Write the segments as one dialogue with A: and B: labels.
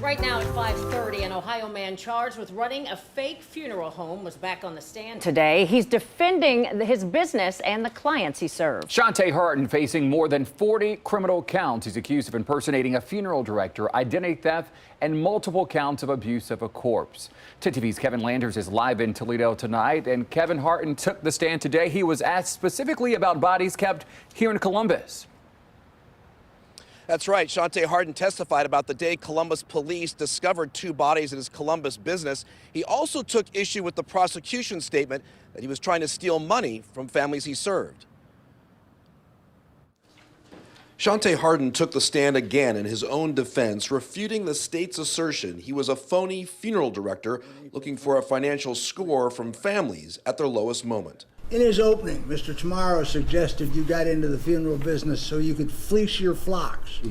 A: Right now at 5:30, an Ohio man charged with running a fake funeral home was back on the stand today. He's defending his business and the clients he serves.
B: Shante Harden facing more than 40 criminal counts. He's accused of impersonating a funeral director, identity theft, and multiple counts of abuse of a corpse. 10 TV's Kevin Landers is live in Toledo tonight, and Kevin Harden took the stand today. He was asked specifically about bodies kept here in Columbus.
C: That's right. Shante Harden testified about the day Columbus police discovered 2 bodies in his Columbus business. He also took issue with the prosecution's statement that he was trying to steal money from families he served. Shante Harden took the stand again in his own defense, refuting the state's assertion he was a phony funeral director looking for a financial score from families at their lowest moment.
D: In his opening, Mr. Tamaro suggested you got into the funeral business so you could fleece your flocks. Do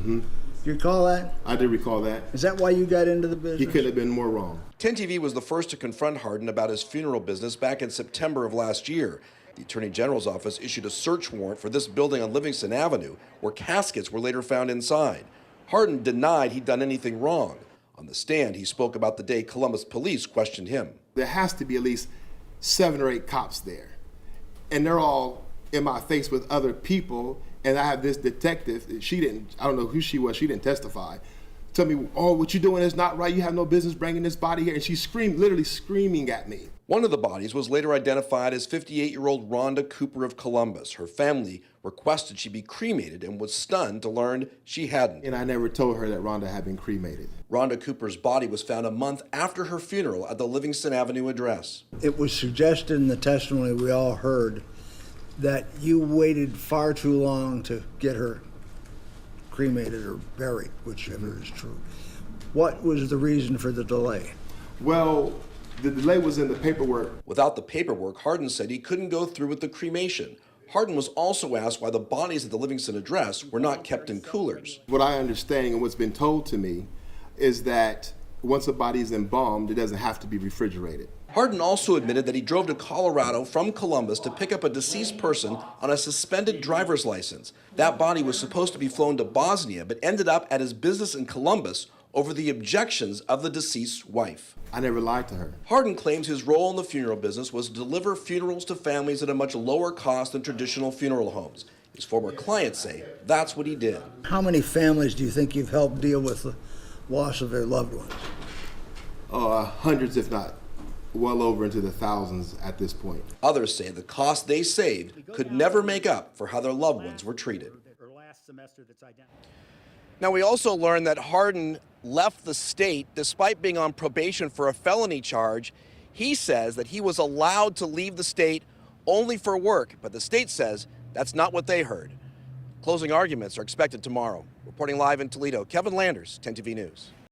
D: you recall that?
E: I did recall that.
D: Is that why you got into the business?
E: He could have been more wrong.
C: 10 TV was the first to confront Harden about his funeral business back in September of last year. The Attorney General's office issued a search warrant for this building on Livingston Avenue, where caskets were later found inside. Harden denied he'd done anything wrong. On the stand, he spoke about the day Columbus police questioned him.
E: There has to be at least 7 or 8 cops there. And they're all in my face with other people, and I have this detective, I don't know who she was, she didn't testify, tell me, oh, what you're doing is not right, you have no business bringing this body here, and she screamed, literally screaming at me.
C: One of the bodies was later identified as 58-year-old Rhonda Cooper of Columbus. Her family requested she be cremated and was stunned to learn she hadn't.
E: And I never told her that Rhonda had been cremated.
C: Rhonda Cooper's body was found a month after her funeral at the Livingston Avenue address.
D: It was suggested in the testimony we all heard that you waited far too long to get her cremated or buried, whichever is true. What was the reason for the delay?
E: Well, the delay was in the paperwork.
C: Without the paperwork, Harden said he couldn't go through with the cremation. Harden was also asked why the bodies at the Livingston address were not kept in coolers.
E: What I understand and what's been told to me is that once a body is embalmed, it doesn't have to be refrigerated.
C: Harden also admitted that he drove to Colorado from Columbus to pick up a deceased person on a suspended driver's license. That body was supposed to be flown to Bosnia, but ended up at his business in Columbus over the objections of the deceased's wife.
E: I never lied to her.
C: Harden claims his role in the funeral business was to deliver funerals to families at a much lower cost than traditional funeral homes. His former clients say that's what he did.
D: How many families do you think you've helped deal with the loss of their loved ones?
E: Hundreds, if not well over into the thousands at this point.
C: Others say the cost they saved could never make up for how their loved ones were treated. Now, we also learned that Harden left the state despite being on probation for a felony charge. He says that he was allowed to leave the state only for work, but the state says that's not what they heard. Closing arguments are expected tomorrow. Reporting live in Toledo, Kevin Landers, 10 TV News.